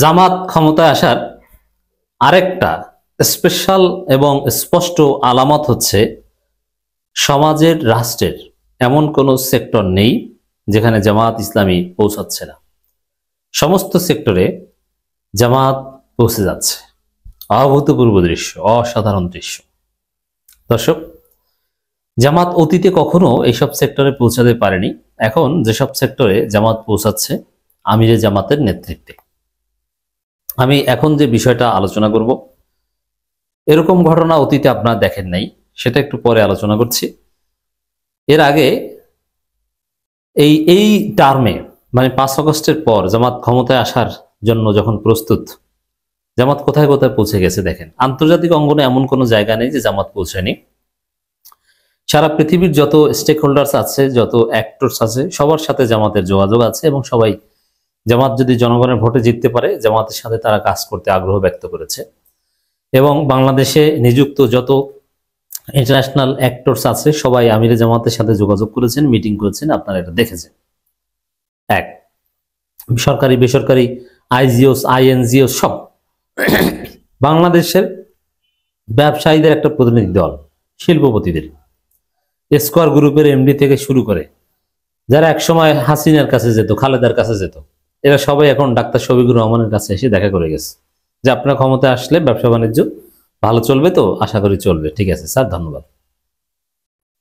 জামাত ক্ষমতায় আসার আরেকটা স্পেশাল এবং স্পষ্ট আলামত হচ্ছে সমাজের রাষ্ট্রের এমন কোনো সেক্টর নেই যেখানে জামাত ইসলামী পৌঁছাচ্ছে না। সমস্ত সেক্টরে জামাত পৌঁছে যাচ্ছে। অভূতপূর্ব দৃশ্য, অসাধারণ দৃশ্য। দর্শক, জামাত অতীতে কখনো এইসব সেক্টরে পৌঁছাতে পারেনি। এখন যেসব সেক্টরে জামাত পৌঁছাচ্ছে আমিরে জামাতের নেতৃত্বে। আমি এখন যে বিষয়টা আলোচনা করব, এরকম ঘটনা অতীতে আপনারা দেখেন নাই, সেটা একটু পরে আলোচনা করছি। এর আগে এই টার্মে মানে 5 আগস্টের পর জামাত ক্ষমতায় আসার জন্য যখন প্রস্তুত, জামাত কোথায় কোথায় পৌঁছে গেছে দেখেন। আন্তর্জাতিক অঙ্গনে এমন কোনো জায়গা নেই যে জামাত পৌঁছায়নি। সারা পৃথিবীর যত স্টেক হোল্ডার্স আছে, যত অ্যাক্টরস আছে, সবার সাথে জামাতের যোগাযোগ আছে এবং সবাই জামাত যদি জনগণের ভোটে জিততে পারে জামাতের সাথে তারা কাজ করতে আগ্রহ ব্যক্ত করেছে। এবং বাংলাদেশে নিযুক্ত যত ইন্টারন্যাশনাল অ্যাক্টরস আছে সবাই আমিরে জামাতের সাথে যোগাযোগ করেছেন, মিটিং করেছেন, আপনারা এটা দেখেছেন। এক, সরকারি বেসরকারি আইজিওস আইএনজিও সব বাংলাদেশের ব্যবসায়ীদের একটা প্রতিনিধি দল, শিল্পপতিদের, স্কোয়ার গ্রুপের এমডি থেকে শুরু করে যারা একসময় হাসিনার কাছে যেত, খালেদার কাছে যেত, এরা সবাই এখন ডাক্তার শফিকুর রহমানের কাছে এসে দেখা করে গেছে যে আপনার ক্ষমতায় আসলে ব্যবসা বাণিজ্য ভালো চলবে, তো আশা করি চলবে, ঠিক আছে স্যার ধন্যবাদ,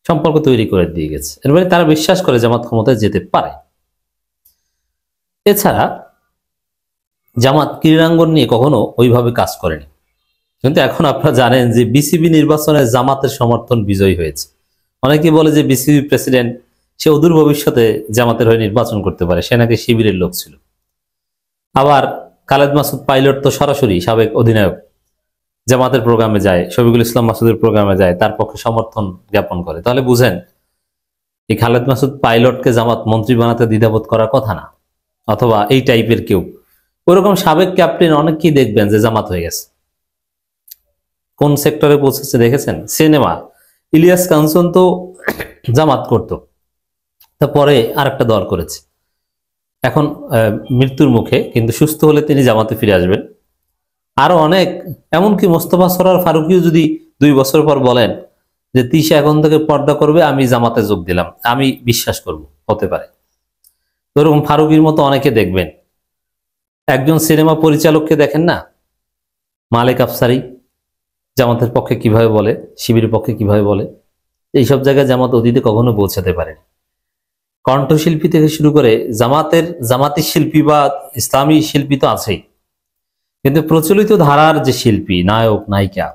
সম্পর্ক তৈরি করে দিয়ে গেছে। এর মানে তারা বিশ্বাস করে জামাত ক্ষমতায় যেতে পারে। এছাড়া জামাত ক্রীড়াঙ্গন নিয়ে কখনো ওইভাবে কাজ করেনি। কিন্তু এখন আপনারা জানেন যে বিসিবি নির্বাচনে জামাতের সমর্থন বিজয়ী হয়েছে। অনেকে বলে যে বিসিবি প্রেসিডেন্ট সে অদূর ভবিষ্যতে জামাতের হয়ে নির্বাচন করতে পারে, সে নাকি শিবিরের লোক ছিল। আবার খালেদ মাসুদ পাইলট তো সরাসরি সাবেক অধিনায়ক, জামাতের প্রোগ্রামে যায়, শফিকুল ইসলাম মাসুদের প্রোগ্রামে যায়, তার পক্ষে সমর্থন জ্ঞাপন করে। তাহলে বুঝেন এই খালেদ মাসুদ পাইলটকে জামাত মন্ত্রী বানাতে দ্বিধাবোধ করার কথা না। অথবা এই টাইপের কেউ, ওরকম সাবেক ক্যাপ্টেন অনেককেই দেখবেন যে জামাত হয়ে গেছে। কোন সেক্টরে পৌঁছেছে দেখেছেন? সিনেমা, ইলিয়াস কাঞ্চন তো জামাত করতো, তারপরে আরেকটা দল করেছে, এখন মৃত্যুর মুখে, কিন্তু সুস্থ হলে তিনি জামাতে ফিরে আসবেন। আরো অনেক, এমনকি মোস্তফা সরোয়ার ফারুকীও যদি 2 বছর পর বলেন যে তিশা এখন থেকে পর্দা করবে, আমি জামাতে যোগ দিলাম, আমি বিশ্বাস করব, হতে পারে। ওরকম ফারুকীর মতো অনেকে দেখবেন। একজন সিনেমা পরিচালককে দেখেন না, মালেক আফসারি, জামাতের পক্ষে কিভাবে বলে, শিবিরের পক্ষে কিভাবে বলে। এইসব জায়গায় জামাত অতীতে কখনো পৌঁছাতে পারেনি। কণ্ঠশিল্পী থেকে শুরু করে জামাতি শিল্পী বা ইসলামী শিল্পী তো আছেই, কিন্তু প্রচলিত ধারার যে শিল্পী, নায়ক নায়িকা,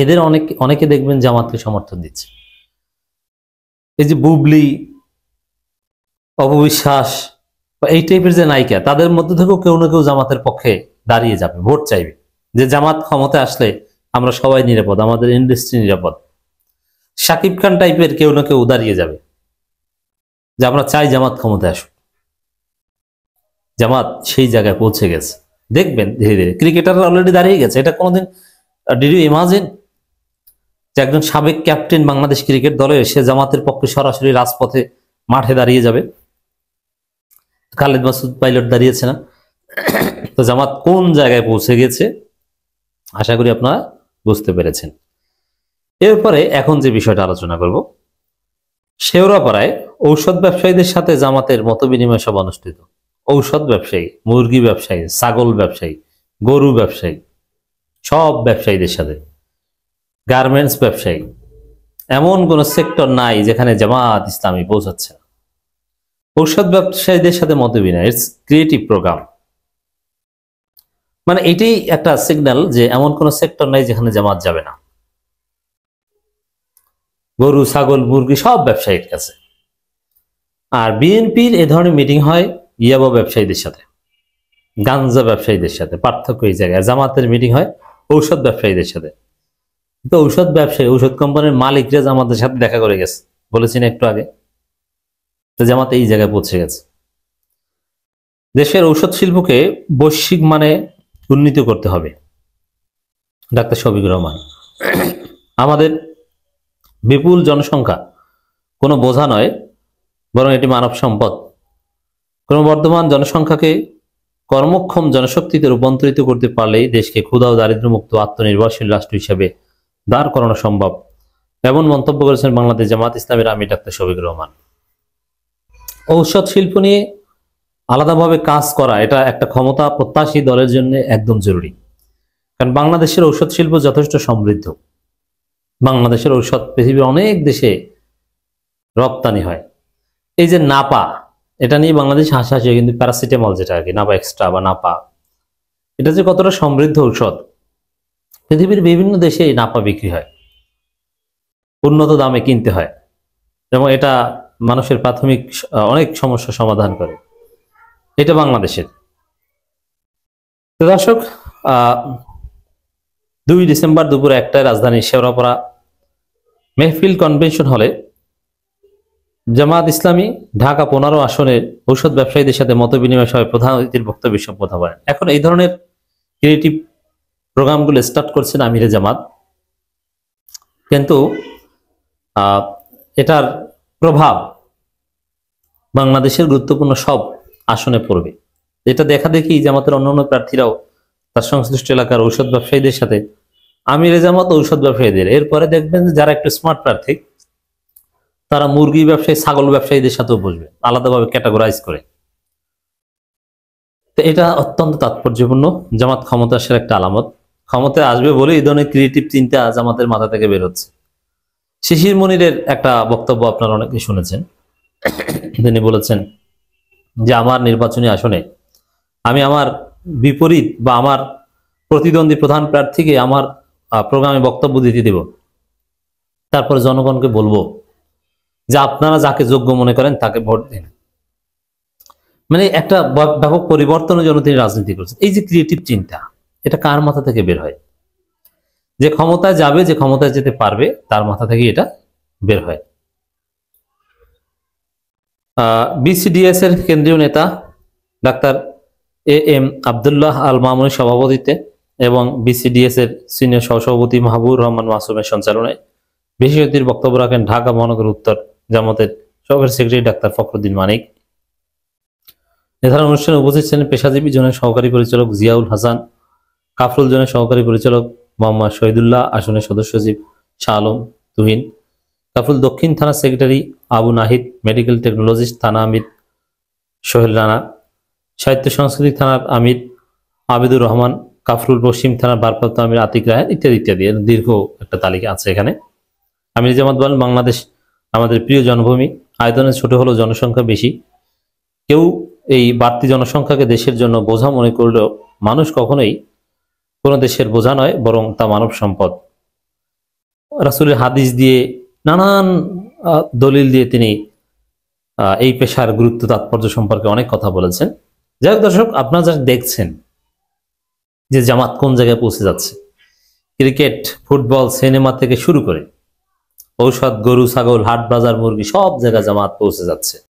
এদের অনেকে দেখবেন জামাতকে সমর্থন দিচ্ছে। এই যে বুবলি, অপবিশ্বাস, এই টাইপের যে নায়িকা, তাদের মধ্যে থেকেও কেউ না কেউ জামাতের পক্ষে দাঁড়িয়ে যাবে, ভোট চাইবে, যে জামাত ক্ষমতায় আসলে আমরা সবাই নিরাপদ, আমাদের ইন্ডাস্ট্রি নিরাপদ। শাকিব খান টাইপের কেউ না কেউ দাঁড়িয়ে যাবে যে আমরা চাই জামাত ক্ষমতায় আসুক। জামাত সেই জায়গায় পৌঁছে গেছে, দেখবেন ধীরে ধীরে। ক্রিকেটাররা অলরেডি দাঁড়িয়ে গেছে। এটা কোনোদিন ডিড ইউ ইমাজিন যে একজন সাবেক ক্যাপ্টেন বাংলাদেশ ক্রিকেট দলে সে জামাতের পক্ষে সরাসরি রাজপথে মাঠে দাঁড়িয়ে যাবে? খালেদ মাসুদ পাইলট দাঁড়িয়েছে না? তো জামাত কোন জায়গায় পৌঁছে গেছে আশা করি আপনারা বুঝতে পেরেছেন। এরপরে এখন যে বিষয়টা আলোচনা করব, শেওড়াপাড়ায় ঔষধ ব্যবসায়ীদের সাথে জামাতের মতবিনিময় সভা অনুষ্ঠিত। ঔষধ ব্যবসায়ী, মুরগি ব্যবসায়ী, ছাগল ব্যবসায়ী, গরু ব্যবসায়ী, সব ব্যবসায়ীদের সাথে, গার্মেন্টস ব্যবসায়ী, এমন কোন সেক্টর নাই যেখানে জামাত ইসলামী পৌঁছাচ্ছে না। ঔষধ ব্যবসায়ীদের সাথে মতবিনিময়, ইটস ক্রিয়েটিভ প্রোগ্রাম। মানে এটাই একটা সিগন্যাল যে এমন কোন সেক্টর নাই যেখানে জামাত যাবে না। গরু, ছাগল, মুরগি সব ব্যবসায়ীর কাছে। আর বিএনপির এ ধরনের মিটিং হয় ইয়াবা ব্যবসায়ীদের সাথে, গাঞ্জা ব্যবসায়ীদের সাথে। পার্থক্য এই জায়গায়। জামাতের মিটিং হয় ঔষধ ব্যবসায়ীদের সাথে। তো ঔষধ ব্যবসায়ী, ঔষধ কোম্পানির মালিকরা জামাতের সাথে দেখা করে গেছে, বলেছি না একটু আগে। তো জামাত এই জায়গায় পৌঁছে গেছে। দেশের ঔষধ শিল্পকে বৈশ্বিক মানে উন্নীত করতে হবে। ডাক্তার শফিকুর রহমান, আমাদের বিপুল জনসংখ্যা কোনো বোঝা নয়, বরং এটি মানব সম্পদ। ক্রমবর্ধমান জনসংখ্যাকে কর্মক্ষম জনশক্তিতে রূপান্তরিত করতে পারলেই দেশকে ক্ষুধা ও দারিদ্র্যমুক্ত আত্মনির্ভরশীল রাষ্ট্র হিসেবে দাঁড় করানো সম্ভব, এমন মন্তব্য করেছেন বাংলাদেশ জামাত ইসলামের আমির ডাক্তার শফিকুর রহমান। ঔষধ শিল্প নিয়ে আলাদাভাবে কাজ করা এটা একটা ক্ষমতা প্রত্যাশী দলের জন্য একদম জরুরি, কারণ বাংলাদেশের ঔষধ শিল্প যথেষ্ট সমৃদ্ধ। বাংলাদেশের ঔষধ পৃথিবীর অনেক দেশে রপ্তানি হয়। এই যে নাপা, এটা নিয়ে বাংলাদেশ হাসাহাসি, কিন্তু প্যারাসিটামল যেটা আর কি, নাপা এক্সট্রা বা নাপা, এটা যে কতটা সমৃদ্ধ ঔষধ, পৃথিবীর বিভিন্ন দেশে এই নাপা বিক্রি হয়, উন্নত দামে কিনতে হয়, এবং এটা মানুষের প্রাথমিক অনেক সমস্যা সমাধান করে। এটা বাংলাদেশের। তো দর্শক, 2 ডিসেম্বর দুপুর 1টায় রাজধানীর শেওড়াপাড়া মেহফিল কনভেনশন হলে জামাত ইসলামী ঢাকা 15 আসনের ঔষধ ব্যবসায়ীদের সাথে মত বিনিময় সভায় প্রধান অতিথির বক্তব্য কথা বলেন। এখন এই ধরনের ক্রিয়েটিভ প্রোগ্রামগুলো স্টার্ট করছেন আমিরে জামাত, কিন্তু এটার প্রভাব বাংলাদেশের গুরুত্বপূর্ণ সব আসনে পড়বে। এটা দেখা দেখি জামাতের অন্যান্য প্রার্থীরাও তার সংশ্লিষ্ট এলাকার ঔষধ ব্যবসায়ীদের সাথে, আমিরে জামাত ঔষধ ব্যবসায়ীদের, এরপরে দেখবেন যে যারা একটু স্মার্ট প্রার্থী তারা মুরগি ব্যবসায়ী, ছাগল ব্যবসায়ীদের সাথেও বসবে, আলাদাভাবে ক্যাটাগরাইজ করে। তো এটা অত্যন্ত তাৎপর্যপূর্ণ। জামাত ক্ষমতা আসার একটা আলামত। ক্ষমতায় আসবে বলে এই ধরনের ক্রিয়েটিভ চিন্তা জামাতের মাথা থেকে বের হচ্ছে। শিশির মনিরের একটা বক্তব্য আপনারা অনেকে শুনেছেন। তিনি বলেছেন যে আমার নির্বাচনী আসনে আমি আমার বিপরীত বা আমার প্রতিদ্বন্দ্বী প্রধান প্রার্থীকে আমার প্রোগ্রামে বক্তব্য দিতে দেব, তারপরে জনগণকে বলবো যে আপনারা যাকে যোগ্য মনে করেন তাকে ভোট দিন। মানে একটা ব্যাপক পরিবর্তনের জন্য তিনি রাজনীতি করছেন। এই যে ক্রিয়েটিভ চিন্তা, এটা কার মাথা থেকে বের হয়? যে ক্ষমতায় যাবে, যে ক্ষমতায় যেতে পারবে, তার মাথা থেকে এটা বের হয়। বিসিডিএস এর কেন্দ্রীয় নেতা ডাক্তার AM আব্দুল্লাহ আল মামুনের সভাপতিত্বে এবং বিসিডিএস এর সিনিয়র সহসভাপতি মাহবুবুর রহমান মাসুমের সঞ্চালনায় বিশেষ অতিথির বক্তব্য রাখেন ঢাকা মহানগর উত্তর জামাতের সহকারী সেক্রেটারি ডাক্তার ফখরুদ্দিন মানিক। এছাড়া অনুষ্ঠানে উপস্থিত ছিলেন পেশাজীবী জোনের সহকারী পরিচালক জিয়াউল হাসান, কাফরুল জোনের সহকারী পরিচালক মোহাম্মদ শহীদুল্লাহ, আসনের সদস্য সচিব শাহ আলম তুহিন, কাফরুল দক্ষিণ থানা secretary Abu Nahid, medical technologist থানা আমির সোহেল রানা, সাহিত্য সংস্কৃতি থানার আমির আবিদুর রহমান, কাফরুল পশ্চিম থানার ভারপ্রাপ্ত আমির আতিক রায়, ইত্যাদি ইত্যাদি। দীর্ঘ একটা তালিকা আছে এখানে। আমির জামাত বলেন, বাংলাদেশ আমাদের প্রিয় জন্মভূমি, আয়তনে ছোট হলেও জনসংখ্যা বেশি। কেউ এই বাড়তি জনসংখ্যাকে দেশের জন্য বোঝা মনে করলেও মানুষ কখনোই কোনো দেশের বোঝা নয়, বরং তা মানব সম্পদ। রাসূলের হাদিস দিয়ে, নানান দলিল দিয়ে তিনি এই পেশার গুরুত্ব তাৎপর্য সম্পর্কে অনেক কথা বলেছেন। যাই হোক দর্শক, আপনারা যা দেখছেন যে জামাত কোন জায়গায় পৌঁছে যাচ্ছে, ক্রিকেট, ফুটবল, সিনেমা থেকে শুরু করে ঔষধ, গরু, ছাগল, হাট, বাজার, মুরগি, সব জায়গায় জামাত পৌঁছে যাচ্ছে।